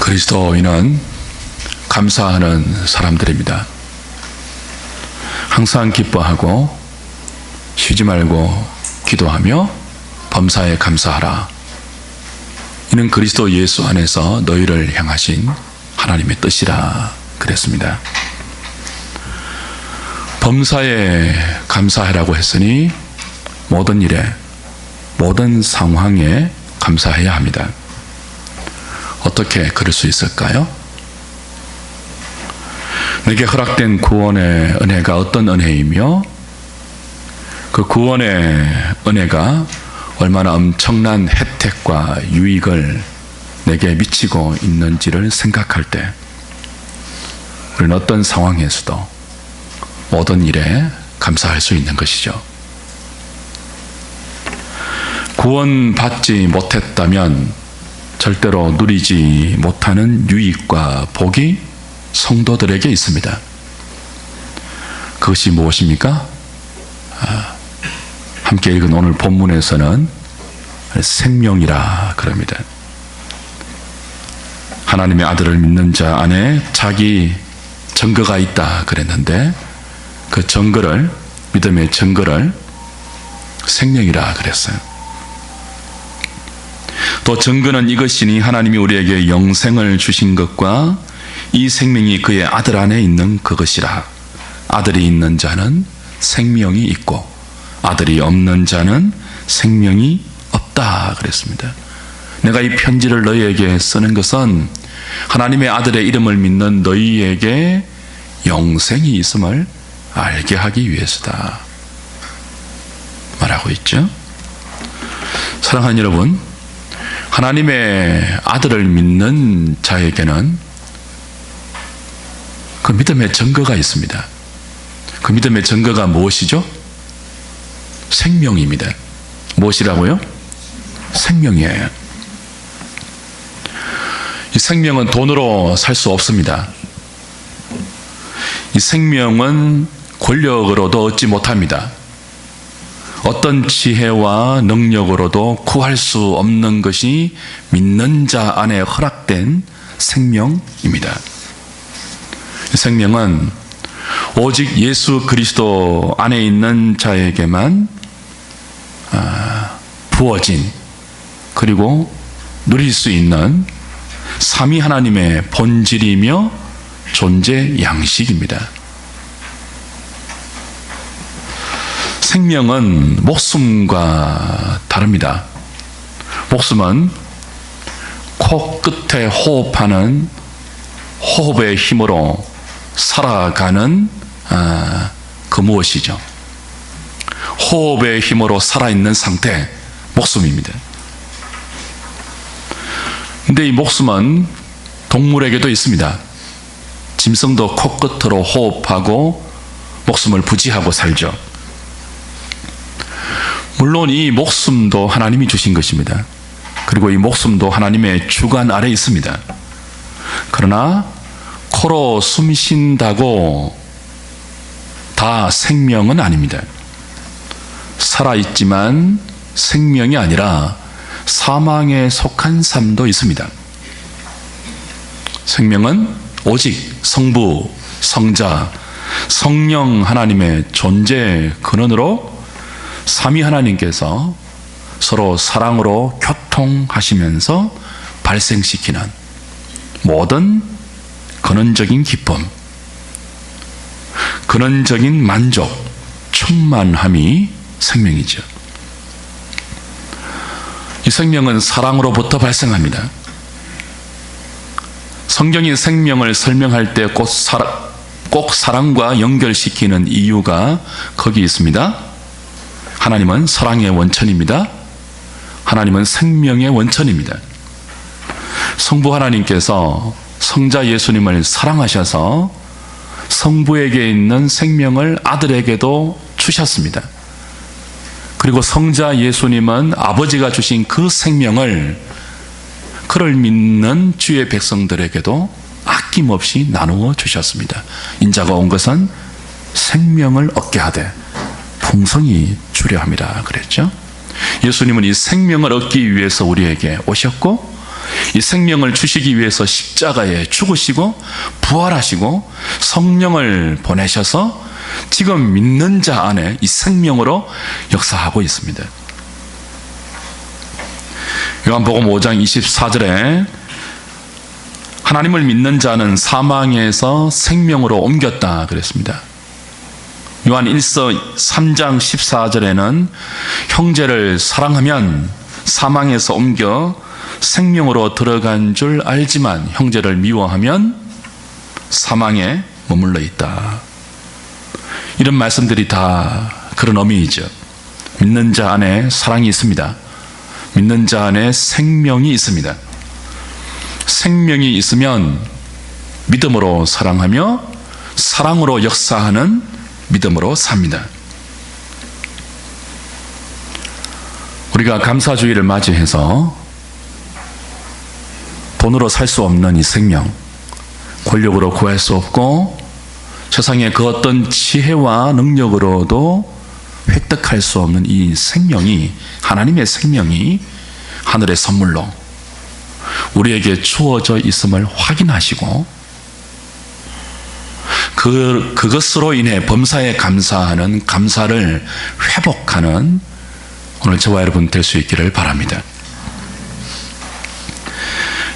그리스도인은 감사하는 사람들입니다. 항상 기뻐하고 쉬지 말고 기도하며 범사에 감사하라. 이는 그리스도 예수 안에서 너희를 향하신 하나님의 뜻이라 그랬습니다. 범사에 감사하라고 했으니 모든 일에, 모든 상황에 감사해야 합니다. 어떻게 그럴 수 있을까요? 내게 허락된 구원의 은혜가 어떤 은혜이며 그 구원의 은혜가 얼마나 엄청난 혜택과 유익을 내게 미치고 있는지를 생각할 때 우리는 어떤 상황에서도 모든 일에 감사할 수 있는 것이죠. 구원받지 못했다면 절대로 누리지 못하는 유익과 복이 성도들에게 있습니다. 그것이 무엇입니까? 함께 읽은 오늘 본문에서는 생명이라 그럽니다. 하나님의 아들을 믿는 자 안에 자기 증거가 있다 그랬는데 그 증거를, 믿음의 증거를 생명이라 그랬어요. 또 증거는 이것이니 하나님이 우리에게 영생을 주신 것과 이 생명이 그의 아들 안에 있는 그것이라. 아들이 있는 자는 생명이 있고 아들이 없는 자는 생명이 없다 그랬습니다. 내가 이 편지를 너희에게 쓰는 것은 하나님의 아들의 이름을 믿는 너희에게 영생이 있음을 알게 하기 위해서다 말하고 있죠. 사랑하는 여러분, 하나님의 아들을 믿는 자에게는 그 믿음의 증거가 있습니다. 그 믿음의 증거가 무엇이죠? 생명입니다. 무엇이라고요? 생명이에요. 이 생명은 돈으로 살 수 없습니다. 이 생명은 권력으로도 얻지 못합니다. 어떤 지혜와 능력으로도 구할 수 없는 것이 믿는 자 안에 허락된 생명입니다. 이 생명은 오직 예수 그리스도 안에 있는 자에게만 부어진, 그리고 누릴 수 있는 삼위 하나님의 본질이며 존재 양식입니다. 생명은 목숨과 다릅니다. 목숨은 코끝에 호흡하는 호흡의 힘으로 살아가는 그 무엇이죠? 호흡의 힘으로 살아있는 상태, 목숨입니다. 근데 이 목숨은 동물에게도 있습니다. 짐승도 코끝으로 호흡하고 목숨을 부지하고 살죠. 물론 이 목숨도 하나님이 주신 것입니다. 그리고 이 목숨도 하나님의 주관 아래 있습니다. 그러나 코로 숨 쉰다고 다 생명은 아닙니다. 살아있지만 생명이 아니라 사망에 속한 삶도 있습니다. 생명은 오직 성부, 성자, 성령 하나님의 존재 근원으로 삼위 하나님께서 서로 사랑으로 교통하시면서 발생시키는 모든 근원적인 기쁨, 근원적인 만족, 충만함이 생명이죠. 이 생명은 사랑으로부터 발생합니다. 성경이 생명을 설명할 때 꼭 사랑과 연결시키는 이유가 거기 있습니다. 하나님은 사랑의 원천입니다. 하나님은 생명의 원천입니다. 성부 하나님께서 성자 예수님을 사랑하셔서 성부에게 있는 생명을 아들에게도 주셨습니다. 그리고 성자 예수님은 아버지가 주신 그 생명을 그를 믿는 주의 백성들에게도 아낌없이 나누어 주셨습니다. 인자가 온 것은 생명을 얻게 하되 풍성히 주려 함이라 그랬죠. 예수님은 이 생명을 얻기 위해서 우리에게 오셨고 이 생명을 주시기 위해서 십자가에 죽으시고 부활하시고 성령을 보내셔서 지금 믿는 자 안에 이 생명으로 역사하고 있습니다. 요한복음 5장 24절에 하나님을 믿는 자는 사망에서 생명으로 옮겼다 그랬습니다. 요한 1서 3장 14절에는 형제를 사랑하면 사망에서 옮겨 생명으로 들어간 줄 알지만 형제를 미워하면 사망에 머물러 있다. 이런 말씀들이 다 그런 의미이죠. 믿는 자 안에 사랑이 있습니다. 믿는 자 안에 생명이 있습니다. 생명이 있으면 믿음으로 사랑하며 사랑으로 역사하는 믿음으로 삽니다. 우리가 감사주의를 맞이해서 돈으로 살 수 없는 이 생명, 권력으로 구할 수 없고 세상의 그 어떤 지혜와 능력으로도 획득할 수 없는 이 생명이, 하나님의 생명이 하늘의 선물로 우리에게 주어져 있음을 확인하시고 그것으로 인해 범사에 감사하는 감사를 회복하는 오늘 저와 여러분 될 수 있기를 바랍니다.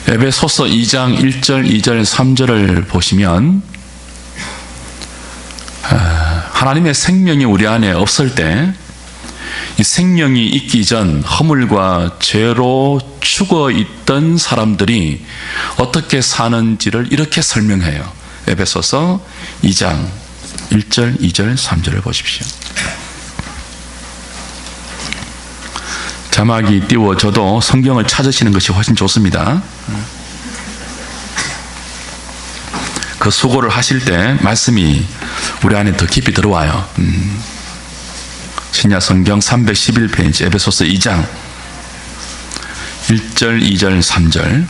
에베소서 2장 1절, 2절, 3절을 보시면 하나님의 생명이 우리 안에 없을 때 이 생명이 있기 전 허물과 죄로 죽어 있던 사람들이 어떻게 사는지를 이렇게 설명해요. 에베소서 2장 1절, 2절, 3절을 보십시오. 자막이 띄워져도 성경을 찾으시는 것이 훨씬 좋습니다. 그 수고를 하실 때 말씀이 우리 안에 더 깊이 들어와요. 신약성경 311페이지 에베소서 2장 1절, 2절, 3절.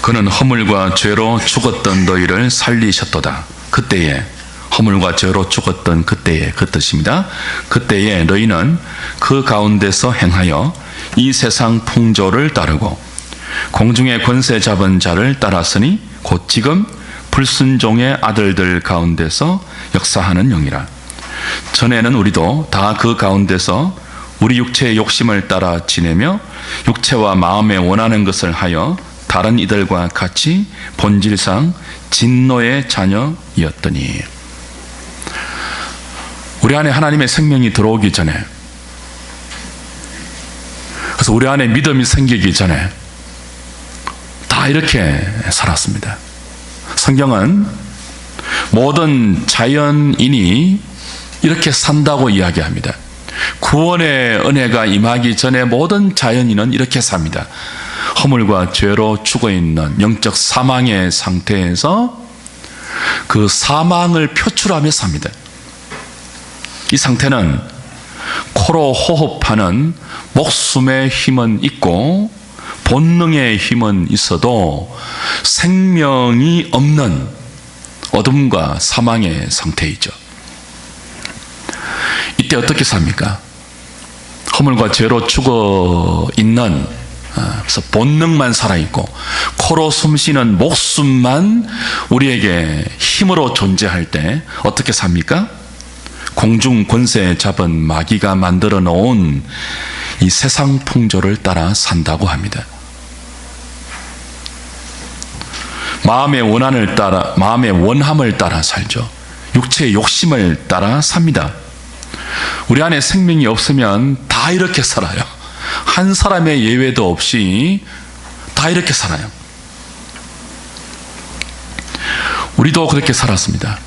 그는 허물과 죄로 죽었던 너희를 살리셨도다. 그때에, 허물과 죄로 죽었던 그때에, 그 뜻입니다. 그때에 너희는 그 가운데서 행하여 이 세상 풍조를 따르고 공중의 권세 잡은 자를 따랐으니 곧 지금 불순종의 아들들 가운데서 역사하는 영이라. 전에는 우리도 다 그 가운데서 우리 육체의 욕심을 따라 지내며 육체와 마음에 원하는 것을 하여 다른 이들과 같이 본질상 진노의 자녀이었더니. 우리 안에 하나님의 생명이 들어오기 전에, 그래서 우리 안에 믿음이 생기기 전에 다 이렇게 살았습니다. 성경은 모든 자연인이 이렇게 산다고 이야기합니다. 구원의 은혜가 임하기 전에 모든 자연인은 이렇게 삽니다. 허물과 죄로 죽어있는 영적 사망의 상태에서 그 사망을 표출하며 삽니다. 이 상태는 코로 호흡하는 목숨의 힘은 있고 본능의 힘은 있어도 생명이 없는 어둠과 사망의 상태이죠. 이때 어떻게 삽니까? 허물과 죄로 죽어 있는, 그래서 본능만 살아있고 코로 숨쉬는 목숨만 우리에게 힘으로 존재할 때 어떻게 삽니까? 공중 권세 잡은 마귀가 만들어 놓은 이 세상 풍조를 따라 산다고 합니다. 마음의 원한을 따라, 마음의 원함을 따라 살죠. 육체의 욕심을 따라 삽니다. 우리 안에 생명이 없으면 다 이렇게 살아요. 한 사람의 예외도 없이 다 이렇게 살아요. 우리도 그렇게 살았습니다.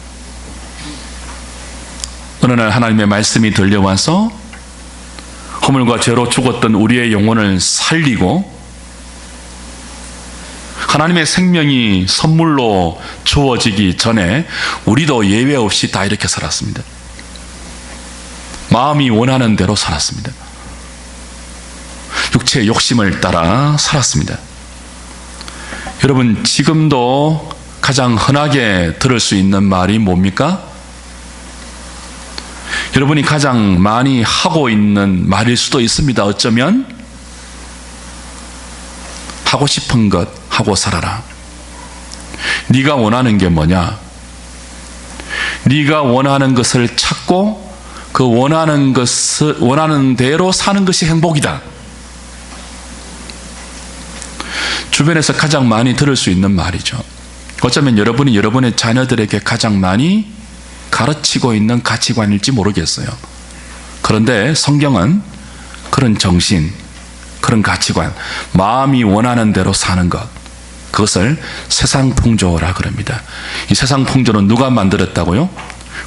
어느 날 하나님의 말씀이 들려와서 허물과 죄로 죽었던 우리의 영혼을 살리고 하나님의 생명이 선물로 주어지기 전에 우리도 예외 없이 다 이렇게 살았습니다. 마음이 원하는 대로 살았습니다. 육체의 욕심을 따라 살았습니다. 여러분, 지금도 가장 흔하게 들을 수 있는 말이 뭡니까? 여러분이 가장 많이 하고 있는 말일 수도 있습니다. 어쩌면 하고 싶은 것 하고 살아라. 네가 원하는 게 뭐냐? 네가 원하는 것을 찾고 그 원하는 것을 원하는 대로 사는 것이 행복이다. 주변에서 가장 많이 들을 수 있는 말이죠. 어쩌면 여러분이 여러분의 자녀들에게 가장 많이 가르치고 있는 가치관일지 모르겠어요. 그런데 성경은 그런 정신, 그런 가치관, 마음이 원하는 대로 사는 것, 그것을 세상 풍조라 그럽니다. 이 세상 풍조는 누가 만들었다고요?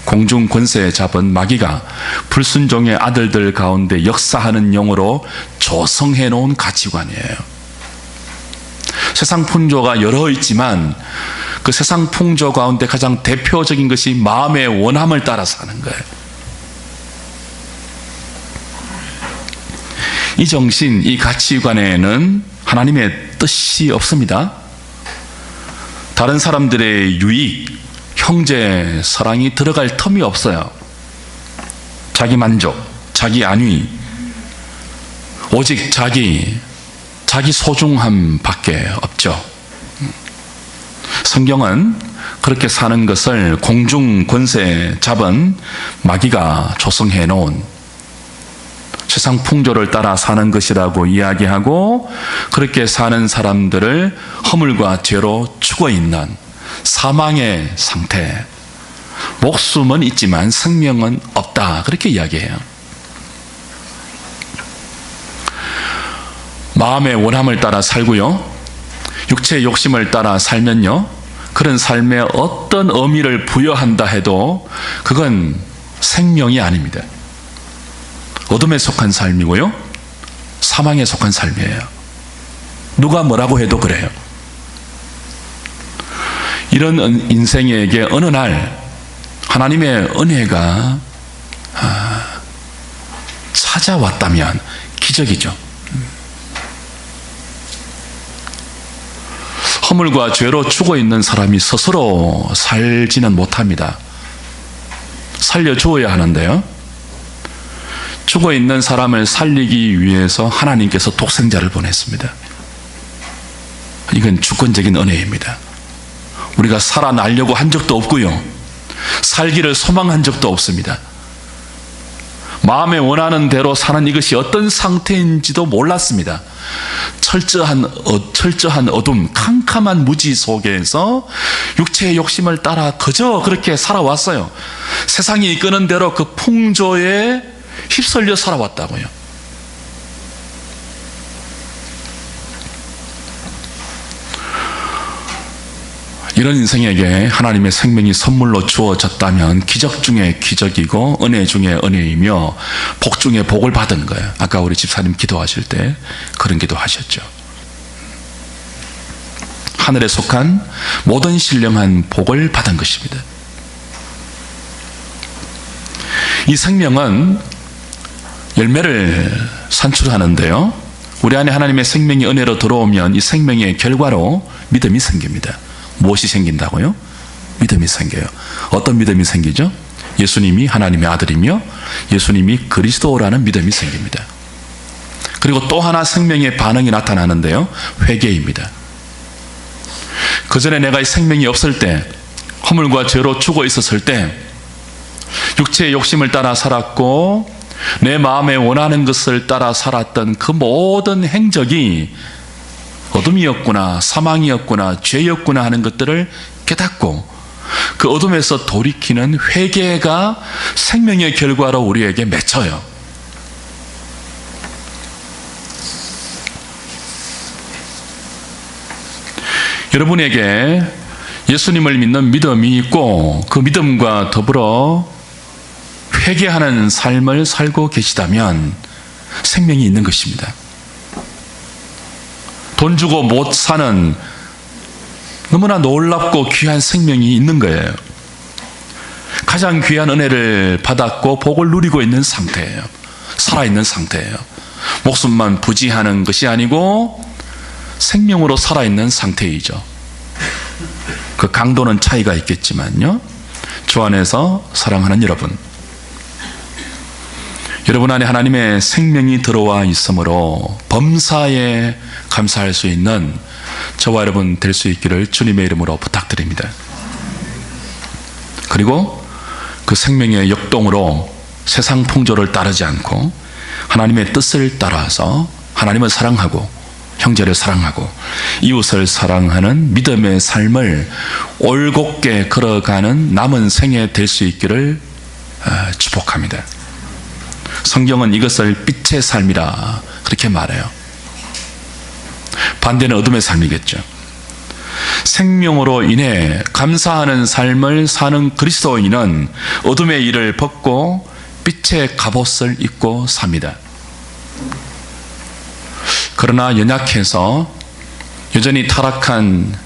공중 권세에 잡은 마귀가 불순종의 아들들 가운데 역사하는 영으로 조성해 놓은 가치관이에요. 세상 풍조가 여러 있지만 그 세상 풍조 가운데 가장 대표적인 것이 마음의 원함을 따라 사는 거예요. 이 정신, 이 가치관에는 하나님의 뜻이 없습니다. 다른 사람들의 유익, 형제, 사랑이 들어갈 틈이 없어요. 자기 만족, 자기 안위, 오직 자기 소중함 밖에 없죠. 성경은 그렇게 사는 것을 공중 권세 잡은 마귀가 조성해 놓은 세상 풍조를 따라 사는 것이라고 이야기하고, 그렇게 사는 사람들을 허물과 죄로 죽어 있는 사망의 상태, 목숨은 있지만 생명은 없다, 그렇게 이야기해요. 마음의 원함을 따라 살고요, 육체의 욕심을 따라 살면요, 그런 삶에 어떤 의미를 부여한다 해도 그건 생명이 아닙니다. 어둠에 속한 삶이고요, 사망에 속한 삶이에요. 누가 뭐라고 해도 그래요. 이런 인생에게 어느 날 하나님의 은혜가 찾아왔다면 기적이죠. 허물과 죄로 죽어 있는 사람이 스스로 살지는 못합니다. 살려주어야 하는데요, 죽어 있는 사람을 살리기 위해서 하나님께서 독생자를 보냈습니다. 이건 주권적인 은혜입니다. 우리가 살아나려고 한 적도 없고요, 살기를 소망한 적도 없습니다. 마음에 원하는 대로 사는 이것이 어떤 상태인지도 몰랐습니다. 철저한 어둠, 캄캄한 무지 속에서 육체의 욕심을 따라 그저 그렇게 살아왔어요. 세상이 이끄는 대로 그 풍조에 휩쓸려 살아왔다고요. 이런 인생에게 하나님의 생명이 선물로 주어졌다면 기적 중에 기적이고 은혜 중에 은혜이며 복 중에 복을 받은 거예요. 아까 우리 집사님 기도하실 때 그런 기도하셨죠. 하늘에 속한 모든 신령한 복을 받은 것입니다. 이 생명은 열매를 산출하는데요, 우리 안에 하나님의 생명이 은혜로 들어오면 이 생명의 결과로 믿음이 생깁니다. 무엇이 생긴다고요? 믿음이 생겨요. 어떤 믿음이 생기죠? 예수님이 하나님의 아들이며 예수님이 그리스도라는 믿음이 생깁니다. 그리고 또 하나 생명의 반응이 나타나는데요, 회개입니다. 그전에 내가 이 생명이 없을 때, 허물과 죄로 죽어 있었을 때 육체의 욕심을 따라 살았고 내 마음에 원하는 것을 따라 살았던 그 모든 행적이 어둠이었구나, 사망이었구나, 죄였구나 하는 것들을 깨닫고 그 어둠에서 돌이키는 회개가 생명의 결과로 우리에게 맺혀요. 여러분에게 예수님을 믿는 믿음이 있고 그 믿음과 더불어 회개하는 삶을 살고 계시다면 생명이 있는 것입니다. 돈 주고 못 사는 너무나 놀랍고 귀한 생명이 있는 거예요. 가장 귀한 은혜를 받았고 복을 누리고 있는 상태예요. 살아있는 상태예요. 목숨만 부지하는 것이 아니고 생명으로 살아있는 상태이죠. 그 강도는 차이가 있겠지만요, 주 안에서 사랑하는 여러분, 여러분 안에 하나님의 생명이 들어와 있으므로 범사에 감사할 수 있는 저와 여러분 될 수 있기를 주님의 이름으로 부탁드립니다. 그리고 그 생명의 역동으로 세상 풍조를 따르지 않고 하나님의 뜻을 따라서 하나님을 사랑하고 형제를 사랑하고 이웃을 사랑하는 믿음의 삶을 올곧게 걸어가는 남은 생에 될 수 있기를 축복합니다. 성경은 이것을 빛의 삶이라 그렇게 말해요. 반대는 어둠의 삶이겠죠. 생명으로 인해 감사하는 삶을 사는 그리스도인은 어둠의 일을 벗고 빛의 갑옷을 입고 삽니다. 그러나 연약해서 여전히 타락한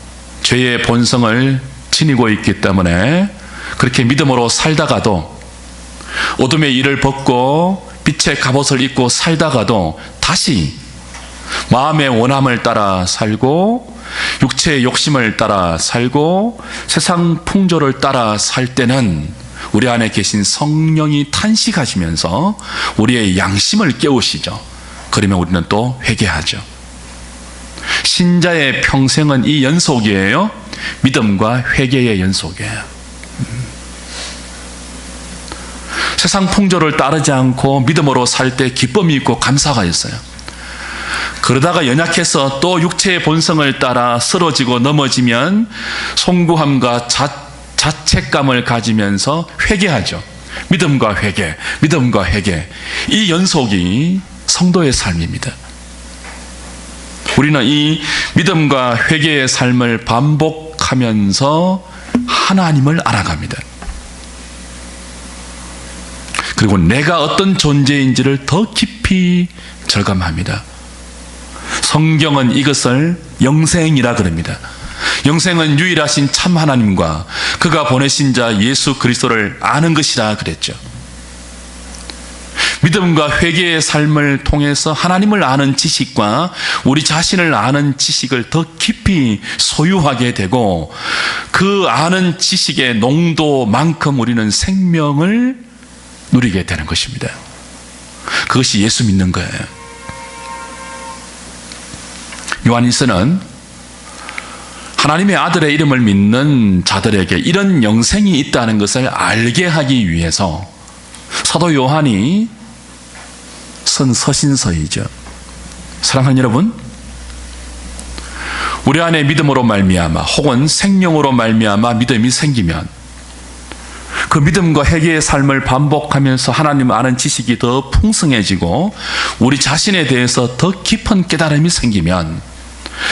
죄의 본성을 지니고 있기 때문에 그렇게 믿음으로 살다가도 어둠의 일을 벗고 빛의 갑옷을 입고 살다가도 다시 마음의 원함을 따라 살고 육체의 욕심을 따라 살고 세상 풍조를 따라 살 때는 우리 안에 계신 성령이 탄식하시면서 우리의 양심을 깨우시죠. 그러면 우리는 또 회개하죠. 신자의 평생은 이 연속이에요. 믿음과 회개의 연속이에요. 세상 풍조를 따르지 않고 믿음으로 살 때 기쁨이 있고 감사가 있어요. 그러다가 연약해서 또 육체의 본성을 따라 쓰러지고 넘어지면 송구함과 자책감을 가지면서 회개하죠. 믿음과 회개, 믿음과 회개. 이 연속이 성도의 삶입니다. 우리는 이 믿음과 회개의 삶을 반복하면서 하나님을 알아갑니다. 그리고 내가 어떤 존재인지를 더 깊이 절감합니다. 성경은 이것을 영생이라 그럽니다. 영생은 유일하신 참 하나님과 그가 보내신 자 예수 그리스도를 아는 것이라 그랬죠. 믿음과 회개의 삶을 통해서 하나님을 아는 지식과 우리 자신을 아는 지식을 더 깊이 소유하게 되고 그 아는 지식의 농도만큼 우리는 생명을 누리게 되는 것입니다. 그것이 예수 믿는 거예요. 요한일서는 하나님의 아들의 이름을 믿는 자들에게 이런 영생이 있다는 것을 알게 하기 위해서 사도 요한이 쓴 서신서이죠. 사랑하는 여러분, 우리 안에 믿음으로 말미암아 혹은 생명으로 말미암아 믿음이 생기면 그 믿음과 회개의 삶을 반복하면서 하나님을 아는 지식이 더 풍성해지고 우리 자신에 대해서 더 깊은 깨달음이 생기면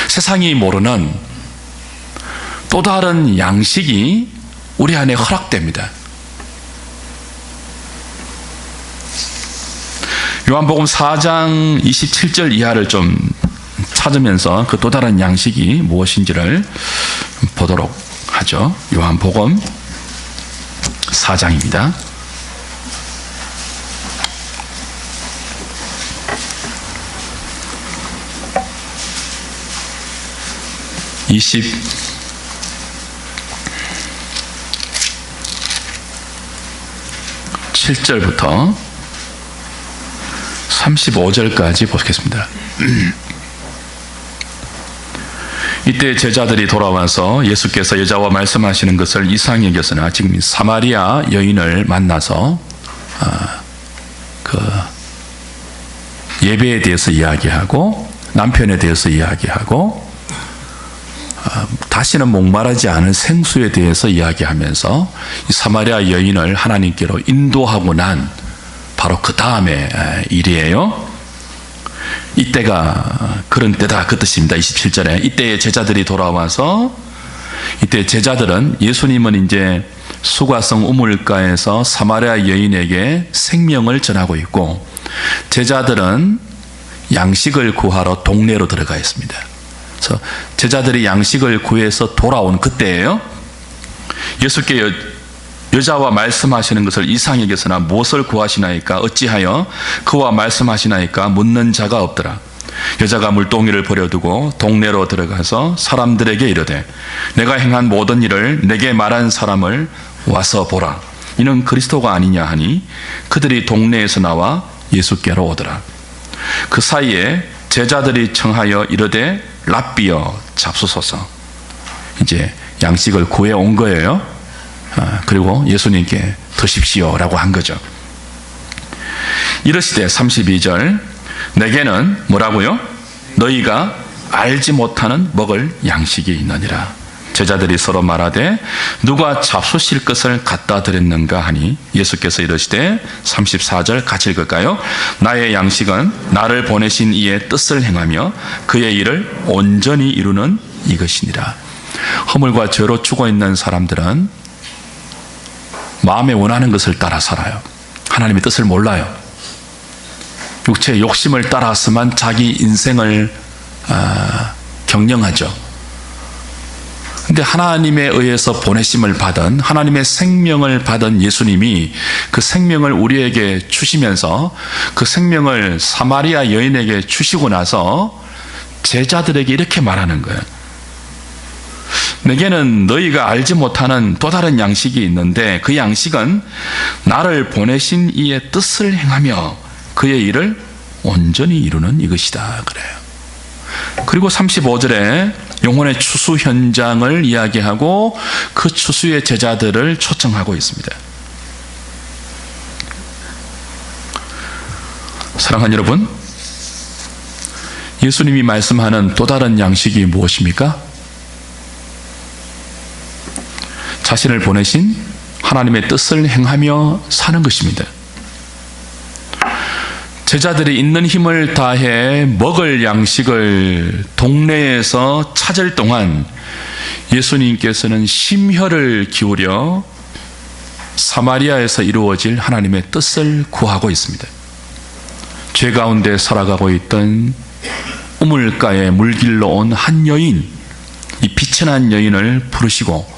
세상이 모르는 또 다른 양식이 우리 안에 허락됩니다. 요한복음 4장 27절 이하를 좀 찾으면서 그 또 다른 양식이 무엇인지를 보도록 하죠. 요한복음 4장입니다. (27절부터) 35절까지 보겠습니다. 이때 제자들이 돌아와서 예수께서 여자와 말씀하시는 것을 이상히 여겼으나 지금 사마리아 여인을 만나서 그 예배에 대해서 이야기하고 남편에 대해서 이야기하고 다시는 목마르지 않을 생수에 대해서 이야기하면서 이 사마리아 여인을 하나님께로 인도하고 난 바로 그 다음의 일이에요. 이때가 그런 때다 그 뜻입니다. 27절에 이때의 제자들이 돌아와서 이때 제자들은 예수님은 이제 수가성 우물가에서 사마리아 여인에게 생명을 전하고 있고 제자들은 양식을 구하러 동네로 들어가 있습니다. 그래서 제자들이 양식을 구해서 돌아온 그때예요. 예수께 여자와 말씀하시는 것을 이상히 여겼으나 무엇을 구하시나이까 어찌하여 그와 말씀하시나이까 묻는 자가 없더라. 여자가 물동이를 버려두고 동네로 들어가서 사람들에게 이르되 내가 행한 모든 일을 내게 말한 사람을 와서 보라. 이는 그리스도가 아니냐 하니 그들이 동네에서 나와 예수께로 오더라. 그 사이에 제자들이 청하여 이르되 랍비여 잡수소서. 이제 양식을 구해 온 거예요. 그리고 예수님께 드십시오라고 한 거죠. 이르시되 32절 내게는 뭐라고요? 너희가 알지 못하는 먹을 양식이 있느니라. 제자들이 서로 말하되 누가 잡수실 것을 갖다 드렸는가 하니 예수께서 이르시되 34절 같이 읽을까요? 나의 양식은 나를 보내신 이의 뜻을 행하며 그의 일을 온전히 이루는 이것이니라. 허물과 죄로 죽어 있는 사람들은 마음에 원하는 것을 따라 살아요. 하나님의 뜻을 몰라요. 육체의 욕심을 따라서만 자기 인생을 경영하죠. 근데 하나님에 의해서 보내심을 받은, 하나님의 생명을 받은 예수님이 그 생명을 우리에게 주시면서 그 생명을 사마리아 여인에게 주시고 나서 제자들에게 이렇게 말하는 거예요. 내게는 너희가 알지 못하는 또 다른 양식이 있는데 그 양식은 나를 보내신 이의 뜻을 행하며 그의 일을 온전히 이루는 이것이다. 그래요. 그리고 35절에 영혼의 추수 현장을 이야기하고 그 추수의 제자들을 초청하고 있습니다. 사랑하는 여러분, 예수님이 말씀하는 또 다른 양식이 무엇입니까? 자신을 보내신 하나님의 뜻을 행하며 사는 것입니다. 제자들이 있는 힘을 다해 먹을 양식을 동네에서 찾을 동안 예수님께서는 심혈을 기울여 사마리아에서 이루어질 하나님의 뜻을 구하고 있습니다. 죄 가운데 살아가고 있던 우물가에 물길로 온 한 여인, 이 비천한 여인을 부르시고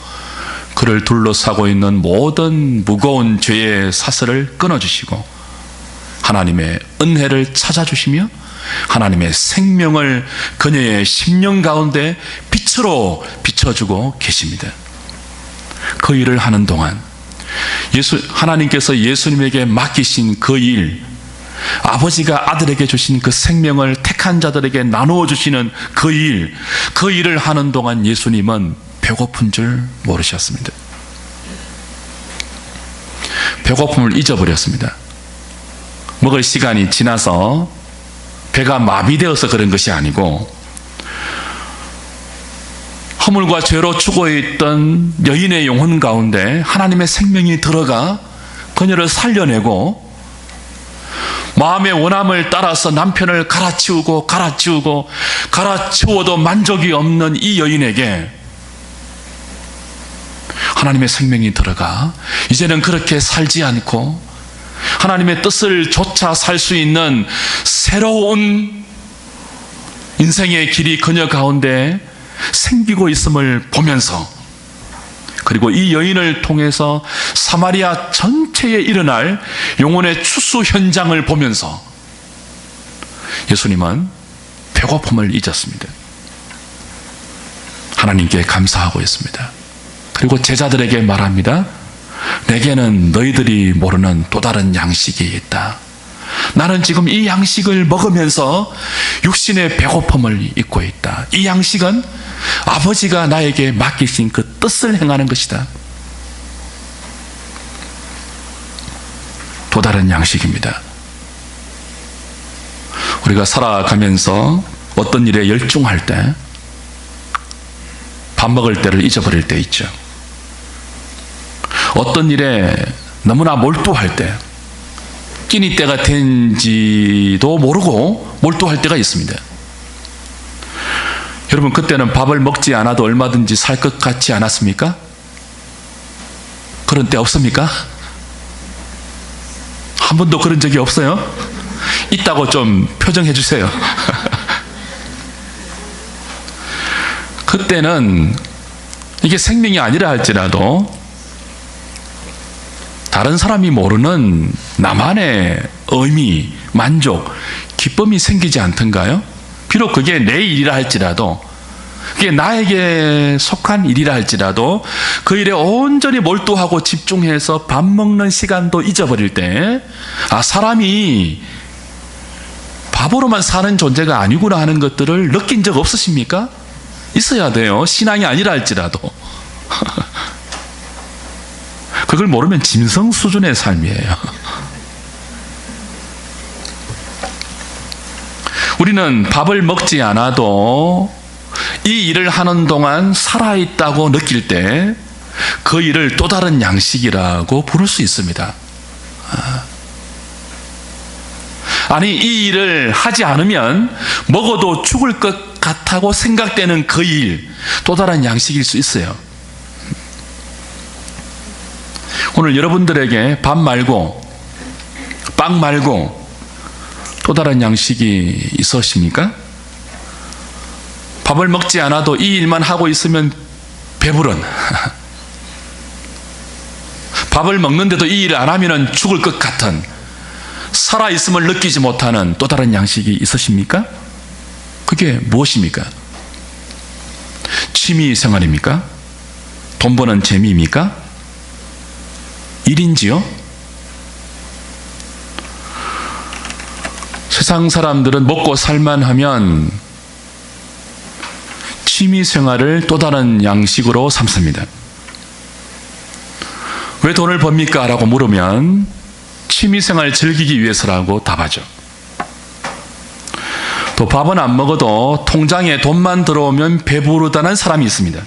그를 둘러싸고 있는 모든 무거운 죄의 사슬을 끊어주시고 하나님의 은혜를 찾아주시며 하나님의 생명을 그녀의 심령 가운데 빛으로 비춰주고 계십니다. 그 일을 하는 동안 하나님께서 예수님에게 맡기신 그 일, 아버지가 아들에게 주신 그 생명을 택한 자들에게 나누어 주시는 그 일을 하는 동안 예수님은 배고픈 줄 모르셨습니다. 배고픔을 잊어버렸습니다. 먹을 시간이 지나서 배가 마비되어서 그런 것이 아니고 허물과 죄로 죽어있던 여인의 영혼 가운데 하나님의 생명이 들어가 그녀를 살려내고 마음의 원함을 따라서 남편을 갈아치워도 만족이 없는 이 여인에게 하나님의 생명이 들어가 이제는 그렇게 살지 않고 하나님의 뜻을 좇아 살 수 있는 새로운 인생의 길이 그녀 가운데 생기고 있음을 보면서, 그리고 이 여인을 통해서 사마리아 전체에 일어날 영혼의 추수 현장을 보면서 예수님은 배고픔을 잊었습니다. 하나님께 감사하고 있습니다. 그리고 제자들에게 말합니다. 내게는 너희들이 모르는 또 다른 양식이 있다. 나는 지금 이 양식을 먹으면서 육신의 배고픔을 잊고 있다. 이 양식은 아버지가 나에게 맡기신 그 뜻을 행하는 것이다. 또 다른 양식입니다. 우리가 살아가면서 어떤 일에 열중할 때, 밥 먹을 때를 잊어버릴 때 있죠. 어떤 일에 너무나 몰두할 때, 끼니 때가 된지도 모르고 몰두할 때가 있습니다. 여러분, 그때는 밥을 먹지 않아도 얼마든지 살 것 같지 않았습니까? 그런 때 없습니까? 한 번도 그런 적이 없어요? 있다고 좀 표정해 주세요. 그때는 이게 생명이 아니라 할지라도 다른 사람이 모르는 나만의 의미, 만족, 기쁨이 생기지 않던가요? 비록 그게 내 일이라 할지라도, 그게 나에게 속한 일이라 할지라도 그 일에 온전히 몰두하고 집중해서 밥 먹는 시간도 잊어버릴 때, 사람이 밥으로만 사는 존재가 아니구나 하는 것들을 느낀 적 없으십니까? 있어야 돼요. 신앙이 아니라 할지라도. 그걸 모르면 짐승 수준의 삶이에요. 우리는 밥을 먹지 않아도 이 일을 하는 동안 살아있다고 느낄 때 그 일을 또 다른 양식이라고 부를 수 있습니다. 아니, 이 일을 하지 않으면 먹어도 죽을 것 같다고 생각되는 그 일, 또 다른 양식일 수 있어요. 오늘 여러분들에게 밥 말고 빵 말고 또 다른 양식이 있으십니까? 밥을 먹지 않아도 이 일만 하고 있으면 배부른, 밥을 먹는데도 이 일을 안 하면 죽을 것 같은, 살아있음을 느끼지 못하는 또 다른 양식이 있으십니까? 그게 무엇입니까? 취미 생활입니까? 돈 버는 재미입니까? 일인지요? 세상 사람들은 먹고 살만 하면 취미 생활을 또 다른 양식으로 삼습니다. 왜 돈을 법니까? 라고 물으면 취미생활 즐기기 위해서라고 답하죠. 또 밥은 안 먹어도 통장에 돈만 들어오면 배부르다는 사람이 있습니다.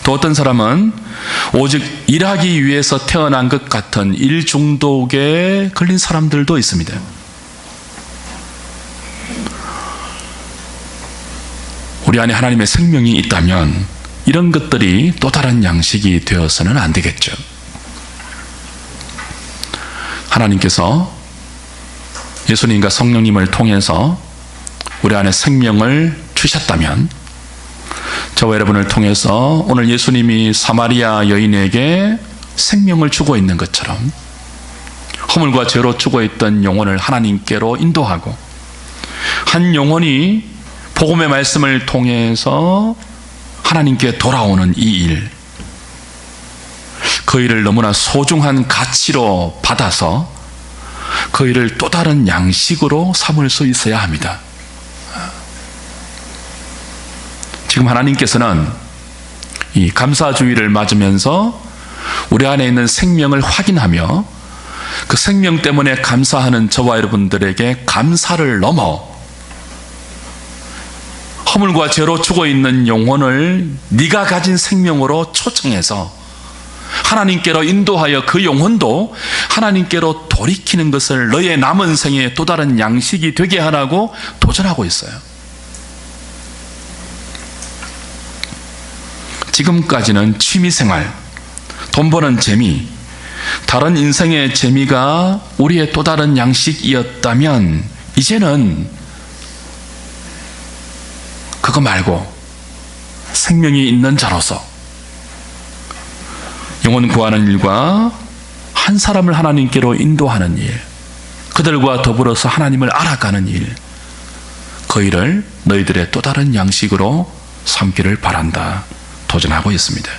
또 어떤 사람은 오직 일하기 위해서 태어난 것 같은 일 중독에 걸린 사람들도 있습니다. 우리 안에 하나님의 생명이 있다면 이런 것들이 또 다른 양식이 되어서는 안 되겠죠. 하나님께서 예수님과 성령님을 통해서 우리 안에 생명을 주셨다면 저와 여러분을 통해서 오늘 예수님이 사마리아 여인에게 생명을 주고 있는 것처럼 허물과 죄로 죽어 있던 영혼을 하나님께로 인도하고 한 영혼이 복음의 말씀을 통해서 하나님께 돌아오는 이 일, 그 일을 너무나 소중한 가치로 받아서 그 일을 또 다른 양식으로 삼을 수 있어야 합니다. 지금 하나님께서는 이 감사주의를 맞으면서 우리 안에 있는 생명을 확인하며 그 생명 때문에 감사하는 저와 여러분들에게 감사를 넘어 허물과 죄로 죽어 있는 영혼을 네가 가진 생명으로 초청해서 하나님께로 인도하여 그 영혼도 하나님께로 돌이키는 것을 너의 남은 생에 또 다른 양식이 되게 하라고 도전하고 있어요. 지금까지는 취미생활, 돈 버는 재미, 다른 인생의 재미가 우리의 또 다른 양식이었다면 이제는 그거 말고 생명이 있는 자로서 영혼 구하는 일과 한 사람을 하나님께로 인도하는 일, 그들과 더불어서 하나님을 알아가는 일, 그 일을 너희들의 또 다른 양식으로 삼기를 바란다. 도전하고 있습니다.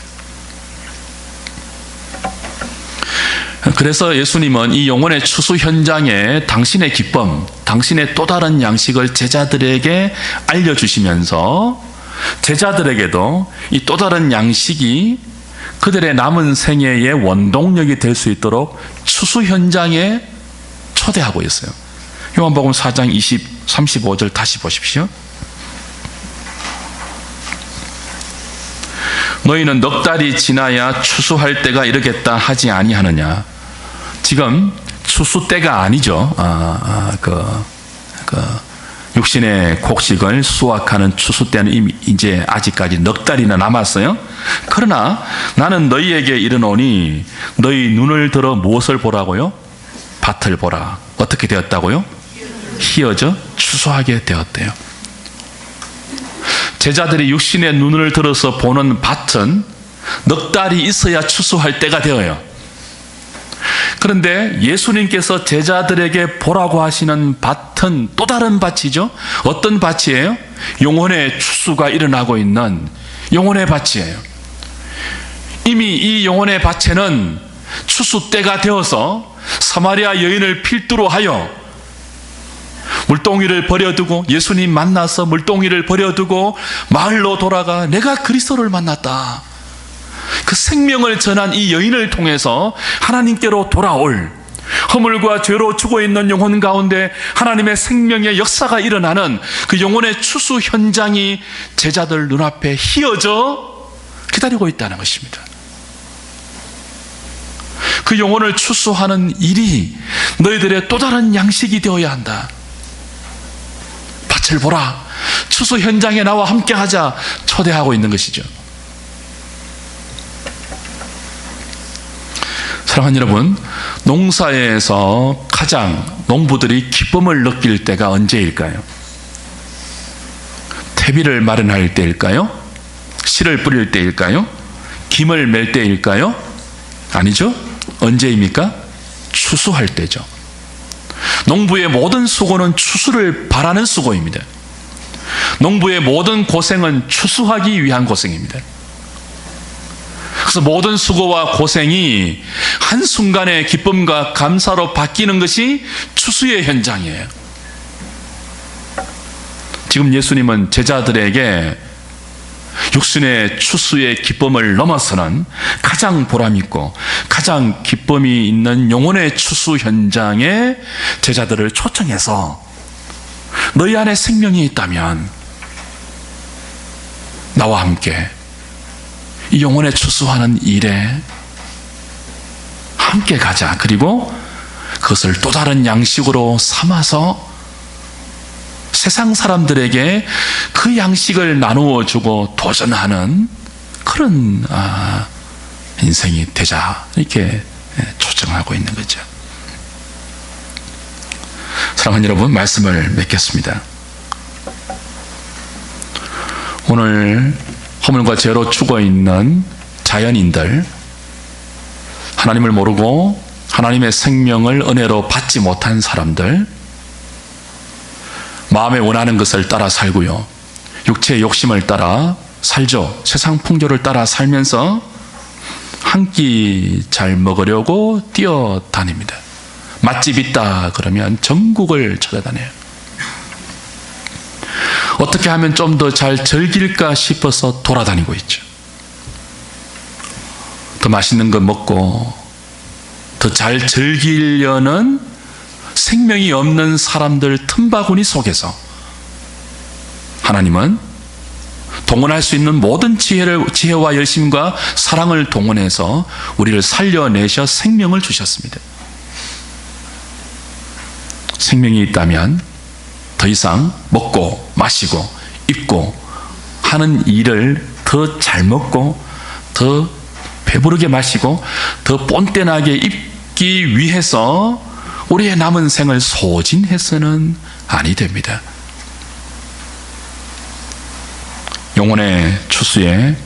그래서 예수님은 이 영혼의 추수 현장에 당신의 기쁨, 당신의 또 다른 양식을 제자들에게 알려주시면서 제자들에게도 이 또 다른 양식이 그들의 남은 생애의 원동력이 될 수 있도록 추수 현장에 초대하고 있어요. 요한복음 4장 35절 다시 보십시오. 너희는 넉 달이 지나야 추수할 때가 이르겠다 하지 아니하느냐. 지금 추수 때가 아니죠. 육신의 곡식을 수확하는 추수 때는 이미 이제 아직까지 넉 달이나 남았어요. 그러나 나는 너희에게 이르노니 너희 눈을 들어 무엇을 보라고요? 밭을 보라. 어떻게 되었다고요? 희어져 추수하게 되었대요. 제자들이 육신의 눈을 들어서 보는 밭은 넉 달이 있어야 추수할 때가 되어요. 그런데 예수님께서 제자들에게 보라고 하시는 밭은 또 다른 밭이죠. 어떤 밭이에요? 영혼의 추수가 일어나고 있는 영혼의 밭이에요. 이미 이 영혼의 밭에는 추수 때가 되어서 사마리아 여인을 필두로 하여 물동이를 버려두고, 예수님 만나서 물동이를 버려두고 마을로 돌아가 내가 그리스도를 만났다. 그 생명을 전한 이 여인을 통해서 하나님께로 돌아올, 허물과 죄로 죽어있는 영혼 가운데 하나님의 생명의 역사가 일어나는 그 영혼의 추수 현장이 제자들 눈앞에 휘어져 기다리고 있다는 것입니다. 그 영혼을 추수하는 일이 너희들의 또 다른 양식이 되어야 한다. 밭을 보라, 추수 현장에 나와 함께하자 초대하고 있는 것이죠. 사랑하는 여러분, 농사에서 가장 농부들이 기쁨을 느낄 때가 언제일까요? 퇴비를 마련할 때일까요? 씨를 뿌릴 때일까요? 김을 멜 때일까요? 아니죠? 언제입니까? 추수할 때죠. 농부의 모든 수고는 추수를 바라는 수고입니다. 농부의 모든 고생은 추수하기 위한 고생입니다. 그래서 모든 수고와 고생이 한순간의 기쁨과 감사로 바뀌는 것이 추수의 현장이에요. 지금 예수님은 제자들에게 육신의 추수의 기쁨을 넘어서는 가장 보람있고 가장 기쁨이 있는 영혼의 추수 현장에 제자들을 초청해서 너희 안에 생명이 있다면 나와 함께 이 영혼의 추수하는 일에 함께 가자. 그리고 그것을 또 다른 양식으로 삼아서 세상 사람들에게 그 양식을 나누어 주고 도전하는 그런 인생이 되자, 이렇게 초청하고 있는 거죠. 사랑하는 여러분, 말씀을 맺겠습니다. 오늘 허물과 죄로 죽어있는 자연인들, 하나님을 모르고 하나님의 생명을 은혜로 받지 못한 사람들, 마음에 원하는 것을 따라 살고요, 육체의 욕심을 따라 살죠. 세상 풍조를 따라 살면서 한 끼 잘 먹으려고 뛰어다닙니다. 맛집 있다 그러면 전국을 찾아다녀요. 어떻게 하면 좀 더 잘 즐길까 싶어서 돌아다니고 있죠. 더 맛있는 거 먹고 더 잘 즐기려는 생명이 없는 사람들 틈바구니 속에서 하나님은 동원할 수 있는 모든 지혜와 열심과 사랑을 동원해서 우리를 살려내셔 생명을 주셨습니다. 생명이 있다면 더 이상 먹고 마시고 입고 하는 일을 더 잘 먹고 더 배부르게 마시고 더 뻔뻔하게 입기 위해서 우리의 남은 생을 소진해서는 아니 됩니다. 영혼의 추수에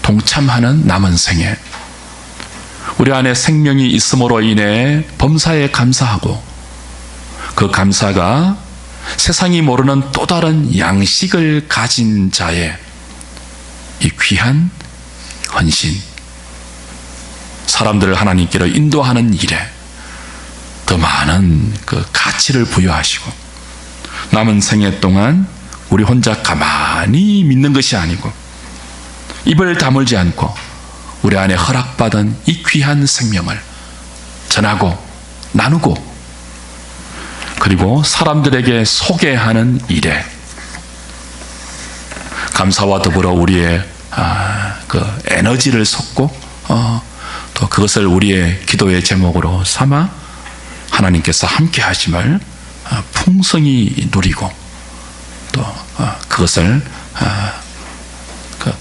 동참하는 남은 생에 우리 안에 생명이 있음으로 인해 범사에 감사하고 그 감사가 세상이 모르는 또 다른 양식을 가진 자의 이 귀한 헌신, 사람들을 하나님께로 인도하는 일에 더 많은 그 가치를 부여하시고 남은 생애 동안 우리 혼자 가만히 믿는 것이 아니고 입을 다물지 않고 우리 안에 허락받은 이 귀한 생명을 전하고 나누고 그리고 사람들에게 소개하는 일에 감사와 더불어 우리의 그 에너지를 쏟고 또 그것을 우리의 기도의 제목으로 삼아 하나님께서 함께 하심을 풍성히 누리고 또 그것을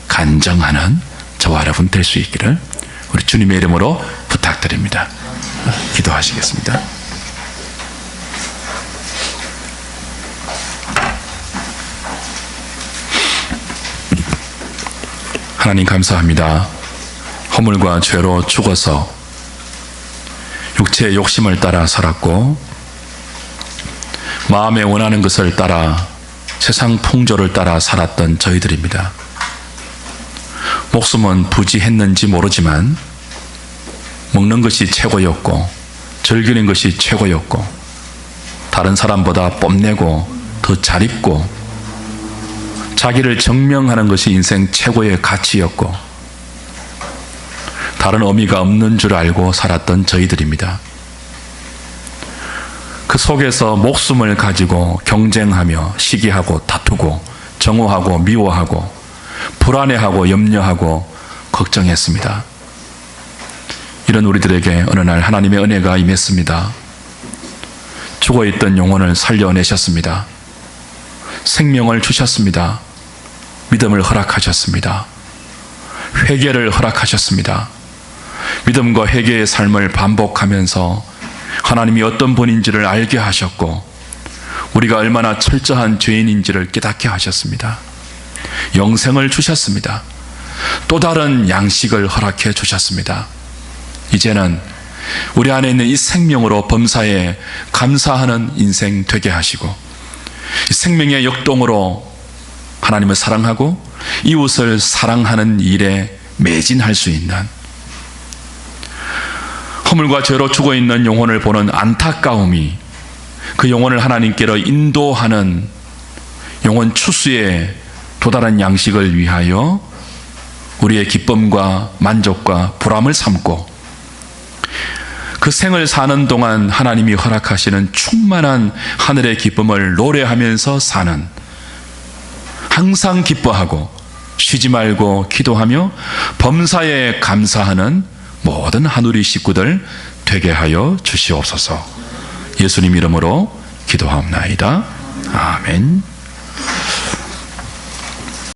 간정하는 저와 여러분 될 수 있기를 우리 주님의 이름으로 부탁드립니다. 기도하시겠습니다. 하나님 감사합니다. 허물과 죄로 죽어서 육체의 욕심을 따라 살았고 마음에 원하는 것을 따라 세상 풍조를 따라 살았던 저희들입니다. 목숨은 부지했는지 모르지만 먹는 것이 최고였고 즐기는 것이 최고였고 다른 사람보다 뽐내고 더 잘 입고 자기를 증명하는 것이 인생 최고의 가치였고 다른 의미가 없는 줄 알고 살았던 저희들입니다. 그 속에서 목숨을 가지고 경쟁하며 시기하고 다투고 정오하고 미워하고 불안해하고 염려하고 걱정했습니다. 이런 우리들에게 어느 날 하나님의 은혜가 임했습니다. 죽어있던 영혼을 살려내셨습니다. 생명을 주셨습니다. 믿음을 허락하셨습니다. 회개를 허락하셨습니다. 믿음과 회개의 삶을 반복하면서 하나님이 어떤 분인지를 알게 하셨고 우리가 얼마나 철저한 죄인인지를 깨닫게 하셨습니다. 영생을 주셨습니다. 또 다른 양식을 허락해 주셨습니다. 이제는 우리 안에 있는 이 생명으로 범사에 감사하는 인생 되게 하시고 이 생명의 역동으로 하나님을 사랑하고 이웃을 사랑하는 일에 매진할 수 있는 허물과 죄로 죽어있는 영혼을 보는 안타까움이 그 영혼을 하나님께로 인도하는 영혼 추수의 도달한 양식을 위하여 우리의 기쁨과 만족과 보람을 삼고 그 생을 사는 동안 하나님이 허락하시는 충만한 하늘의 기쁨을 노래하면서 사는 항상 기뻐하고 쉬지 말고 기도하며 범사에 감사하는 모든 하누리 식구들 되게 하여 주시옵소서. 예수님 이름으로 기도하옵나이다. 아멘.